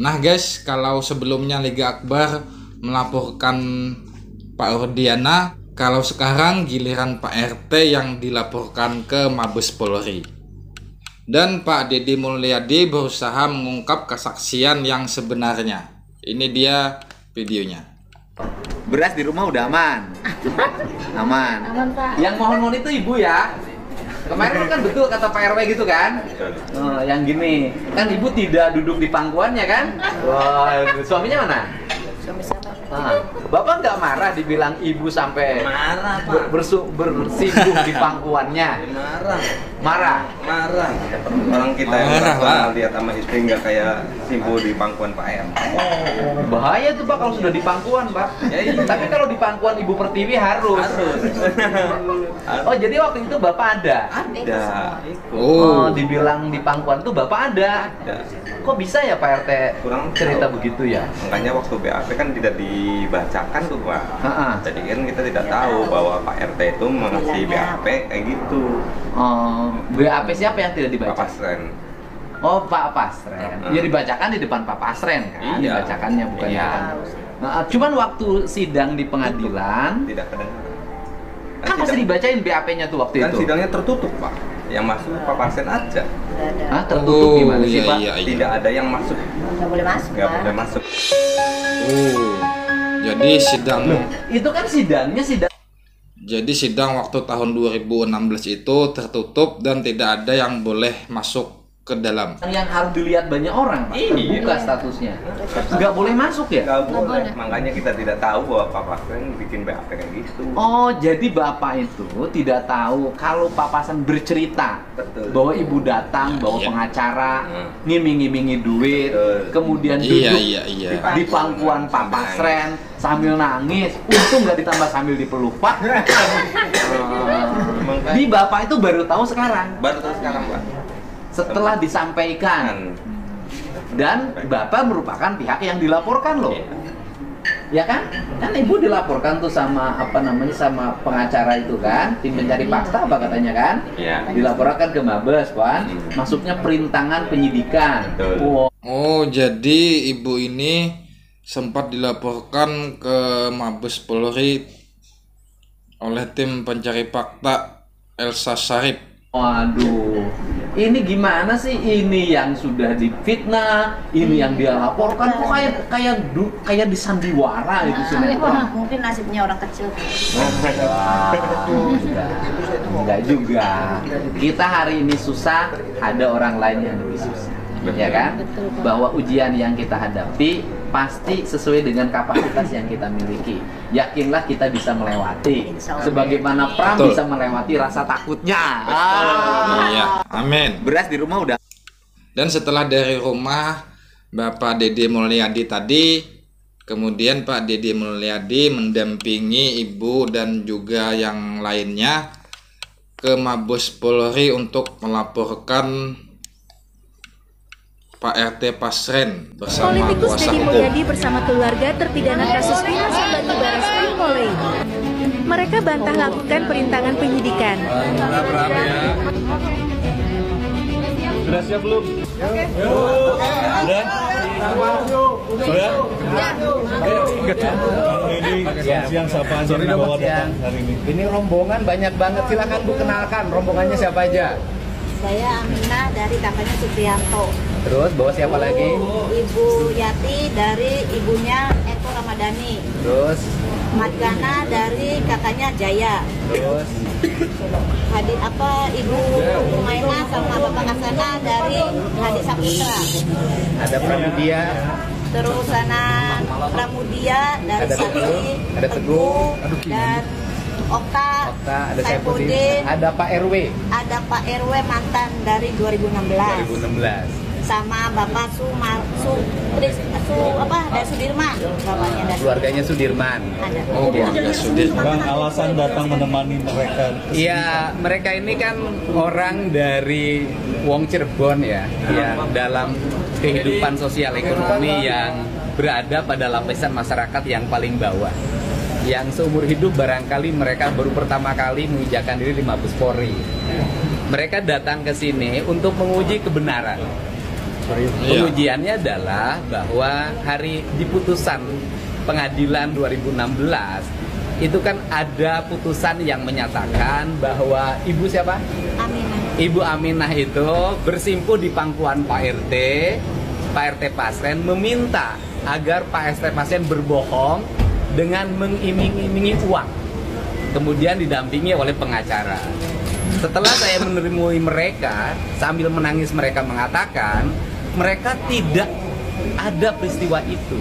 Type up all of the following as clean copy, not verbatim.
Nah guys, kalau sebelumnya Liga Akbar melaporkan Pak Rudiana, kalau sekarang giliran Pak RT yang dilaporkan ke Mabes Polri. Dan Pak Deddy Mulyadi berusaha mengungkap kesaksian yang sebenarnya. Ini dia videonya. Beras di rumah udah aman. Aman. Aman, Pak. Yang mohon-mohon itu ibu ya. Kemarin kan betul kata Pak RW gitu kan? Yang gini, kan ibu tidak duduk di pangkuannya kan? Wah, suaminya mana? Suami siapa? Bapak nggak marah dibilang ibu sampai Marah, Pak. bersinggung di pangkuannya? Marah. Marah. Orang kita yang Marah, merasa Pak. lihat sama istri nggak kayak simpu di pangkuan Pak R. Bahaya tuh Pak kalau sudah di pangkuan Pak. Ya, iya. Tapi kalau di pangkuan Ibu Pertiwi harus. Oh jadi waktu itu Bapak ada? Ada. Oh, dibilang di pangkuan tuh Bapak ada. Ada. Kok bisa ya Pak RT Kurang cerita tahu. begitu ya? Makanya waktu BAP kan tidak dibacakan tuh Pak. Ha-ha. Jadi kan kita tidak tahu bahwa Pak RT itu mengasih BAP kayak gitu. Oh, BAP siapa yang tidak Pak dibaca? Pasren. Oh, Pak Pasren. Ya dibacakan di depan Pak Pasren kan? Iya. Dibacakannya bukan di Iya. depan. Nah, cuman waktu sidang di pengadilan Tidak kedengaran. kan pasti dibacain BAP-nya tuh waktu Kan itu. sidangnya tertutup Pak. Yang masuk Pak Pasren aja. Hah, tertutup gimana sih Pak? Tidak ada yang masuk. Nggak boleh masuk, Nggak Pak. boleh masuk. Jadi sidang Itu kan sidangnya sidang waktu tahun 2016 itu tertutup dan tidak ada yang boleh masuk ke dalam. yang harus dilihat banyak orang, Pak. Terbuka statusnya. Nggak boleh masuk ya? Nggak boleh. boleh. Makanya kita tidak tahu bahwa Pak Pasren bikin BAP kayak gitu. Oh, jadi Bapak itu tidak tahu kalau Pak Pasan bercerita Betul. bahwa Ibu datang bawa Iya. pengacara, ngiming-ngimingi duit, Betul. kemudian Iya, duduk iya, iya. di pangkuan Pak Pasren sambil nangis. Untung nggak ditambah sambil dipeluk, Pak. Di Bapak itu baru tahu sekarang Baru tahu sekarang Pak. setelah disampaikan. Dan Bapak merupakan pihak yang dilaporkan loh. Ya kan? Kan Ibu dilaporkan tuh sama sama pengacara itu kan, tim pencari fakta apa katanya kan? Iya. Dilaporkan ke Mabes kan, masuknya perintangan penyidikan. Betul. Wow. Oh, jadi ibu ini sempat dilaporkan ke Mabes Polri oleh tim pencari fakta Elsa Syarif. Waduh, ini gimana sih? Ini yang sudah difitnah, ini yang dia laporkan kok kayak di sandiwara itu Wah, sinetron. mungkin nasibnya orang kecil. Enggak juga. Kita hari ini susah, ada orang lain yang lebih susah. Ya kan? Betul, Pak. Bahwa ujian yang kita hadapi pasti sesuai dengan kapasitas yang kita miliki. Yakinlah kita bisa melewati. Insya Allah. Sebagaimana Pram Betul. bisa melewati rasa takutnya. Iya, amin. Beras di rumah udah. Dan setelah dari rumah Bapak Deddy Mulyadi tadi, kemudian Pak Deddy Mulyadi mendampingi ibu dan juga yang lainnya ke Mabes Polri untuk melaporkan Pak RT Pasren bersama Politikus kuasa Deddy hukum. Mulyadi bersama keluarga terpidana kasus Vina Sambati Baras Krim Polri. Mereka bantah lakukan perintangan penyidikan. Sudah siap belum? Sudah? Sudah? Ini siang siapa aja yang dibawa datang hari ini? Ini rombongan banyak banget. Silakan Bu kenalkan rombongannya siapa aja. Saya Aminah dari kakaknya Supriyanto. Terus bawa siapa lagi? Ibu Yati dari ibunya Eko Ramadhani. Terus Madgana dari kakaknya Jaya. terus Ibu Umaina sama Bapak Kasana dari Hadi Saputra. ada Pramudia, Terus Pramudia dari Ada Sakti, Teguh, ada Teguh, dan Okta, ada Saifuddin, Saifuddin, ada Pak RW ada Pak RW mantan dari 2016, 2016. sama Bapak dari Sudirman, bapaknya dari Keluarganya Sudirman. ada. Oh, keluarga Sudirman. Bang, alasan datang menemani mereka. Iya, mereka ini kan orang dari Wong Cirebon ya, yang dalam kehidupan sosial ekonomi yang berada pada lapisan masyarakat yang paling bawah. Yang seumur hidup barangkali mereka baru pertama kali menginjakkan diri di Mabes Polri. Mereka datang ke sini untuk menguji kebenaran. Pengujiannya adalah bahwa hari di putusan pengadilan 2016 itu kan ada putusan yang menyatakan bahwa Ibu siapa? Aminah. Ibu Aminah itu bersimpuh di pangkuan Pak RT. Pak RT Pasren meminta agar Pak RT Pasren berbohong dengan mengiming-imingi uang. Kemudian didampingi oleh pengacara. Setelah saya menemui mereka, sambil menangis mereka mengatakan, mereka tidak ada peristiwa itu.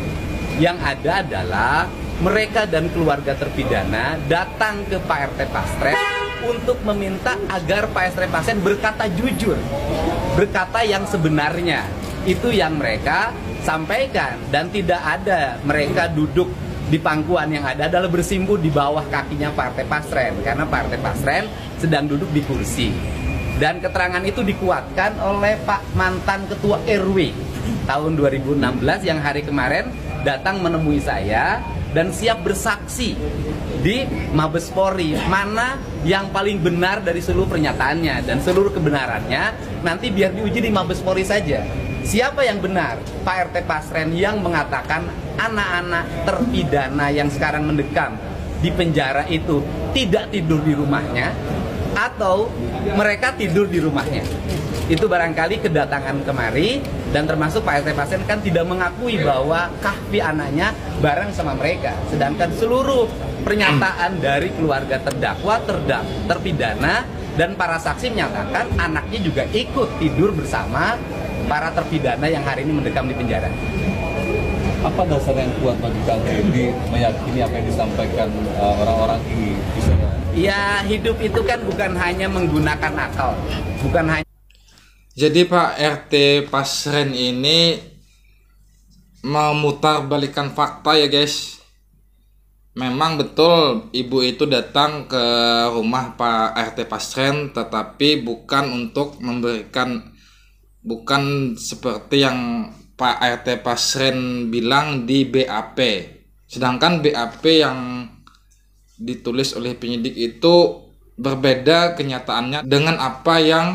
Yang ada adalah mereka dan keluarga terpidana datang ke Pak RT Pasren untuk meminta agar Pak RT Pasren berkata jujur, berkata yang sebenarnya. Itu yang mereka sampaikan, dan tidak ada mereka duduk di pangkuan. Yang ada adalah bersimpuh di bawah kakinya Pak RT Pasren, karena Pak RT Pasren sedang duduk di kursi. Dan keterangan itu dikuatkan oleh Pak mantan ketua RW tahun 2016 yang hari kemarin datang menemui saya dan siap bersaksi di Mabes Polri mana yang paling benar dari seluruh pernyataannya, dan seluruh kebenarannya nanti biar diuji di Mabes Polri saja. Siapa yang benar? Pak RT Pasren yang mengatakan anak-anak terpidana yang sekarang mendekam di penjara itu tidak tidur di rumahnya, atau mereka tidur di rumahnya. Itu barangkali kedatangan kemari, dan termasuk Pak RT Pasren kan tidak mengakui bahwa Kahfi anaknya bareng sama mereka. Sedangkan seluruh pernyataan dari keluarga terdakwa, terpidana, dan para saksi menyatakan anaknya juga ikut tidur bersama para terpidana yang hari ini mendekam di penjara. Apa dasar yang kuat bagi Kang Edi meyakini apa yang disampaikan orang-orang ini? Ya, hidup itu kan bukan hanya menggunakan akal, bukan hanya. Jadi Pak RT Pasren ini memutarbalikkan fakta ya guys. Memang betul ibu itu datang ke rumah Pak RT Pasren, tetapi bukan untuk memberikan, bukan seperti yang Pak RT Pasren bilang di BAP. Sedangkan BAP yang ditulis oleh penyidik itu berbeda kenyataannya dengan apa yang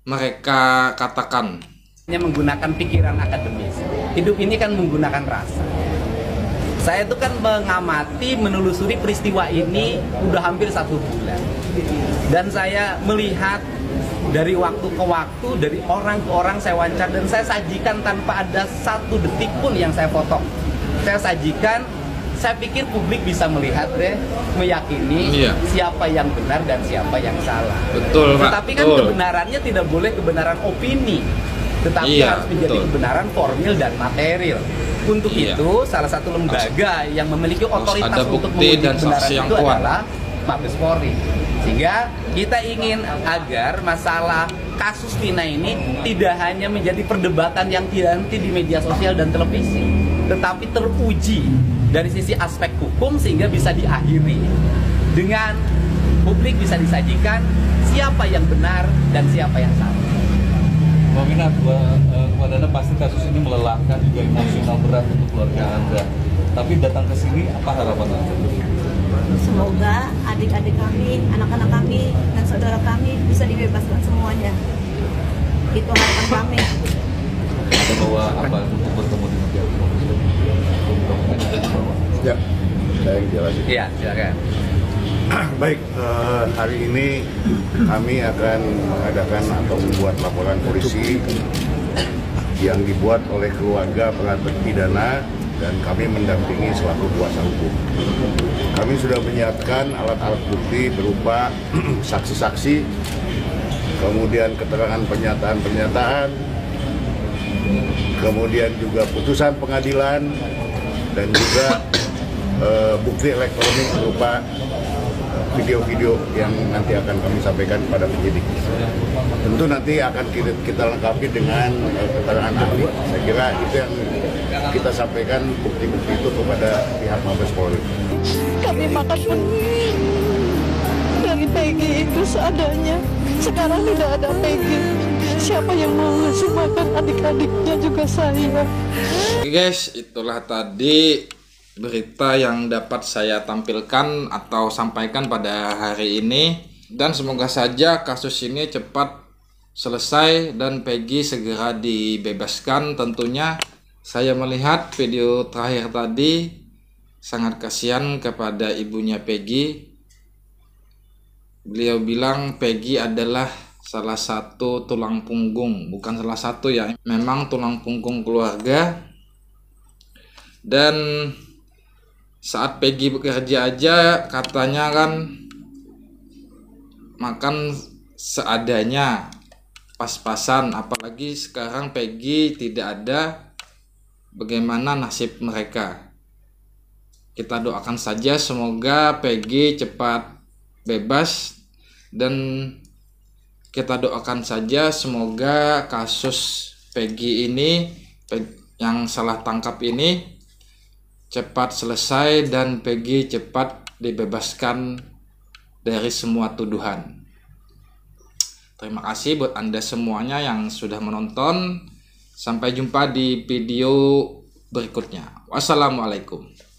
mereka katakan. Hanya menggunakan pikiran akademis. Hidup ini kan menggunakan rasa. Saya itu kan mengamati, menelusuri peristiwa ini udah hampir 1 bulan. Dan saya melihat dari waktu ke waktu, dari orang ke orang saya wawancara, dan saya sajikan tanpa ada 1 detik pun yang saya foto. Saya sajikan, saya pikir publik bisa melihat deh, meyakini siapa yang benar dan siapa yang salah. Betul, Pak. Tetapi kan kebenarannya tidak boleh kebenaran opini, tetapi harus menjadi kebenaran formil dan material. Untuk itu, salah satu lembaga yang memiliki otoritas untuk menguji kebenaran itu adalah Mabes Polri. Sehingga kita ingin agar masalah kasus Vina ini tidak hanya menjadi perdebatan yang tidak henti di media sosial dan televisi, tetapi teruji dari sisi aspek hukum sehingga bisa diakhiri dengan publik bisa disajikan siapa yang benar dan siapa yang salah. Mbak Mina, kepada Anda pasti kasus ini melelahkan juga emosional berat untuk keluarga Anda. Tapi datang ke sini, apa harapan Anda? Semoga adik-adik kami, anak-anak kami, dan saudara kami bisa dibebaskan semuanya. Itu harapan kami. Ada bawa apa untuk bertemu dengan pihak kepolisian? Ya, saya jelasin. Iya, silakan. Baik, hari ini kami akan mengadakan atau membuat laporan polisi yang dibuat oleh keluarga para terpidana dan kami mendampingi selaku kuasa hukum. Kami sudah menyiapkan alat-alat bukti berupa saksi-saksi, kemudian keterangan pernyataan-pernyataan, kemudian juga putusan pengadilan, dan juga bukti elektronik berupa video-video yang nanti akan kami sampaikan kepada penyidik. Tentu nanti akan kita lengkapi dengan keterangan ahli. Saya kira itu yang kita sampaikan bukti-bukti itu kepada pihak Mabes Polri. Kami makan benih dari Peggy itu seadanya. Sekarang tidak ada Peggy. Siapa yang mau ngasih makan adik-adiknya juga saya. Oke guys, itulah tadi berita yang dapat saya tampilkan atau sampaikan pada hari ini, dan semoga saja kasus ini cepat selesai dan Peggy segera dibebaskan. Tentunya saya melihat video terakhir tadi sangat kasihan kepada ibunya Peggy. Beliau bilang Peggy adalah salah satu tulang punggung, bukan salah satu ya, memang tulang punggung keluarga. Dan saat Peggy bekerja aja katanya kan makan seadanya, pas-pasan, apalagi sekarang Peggy tidak ada, bagaimana nasib mereka. Kita doakan saja semoga Peggy cepat bebas, dan kita doakan saja semoga kasus Peggy ini yang salah tangkap ini cepat selesai dan Peggy cepat dibebaskan dari semua tuduhan. Terima kasih buat Anda semuanya yang sudah menonton. Sampai jumpa di video berikutnya. Wassalamualaikum.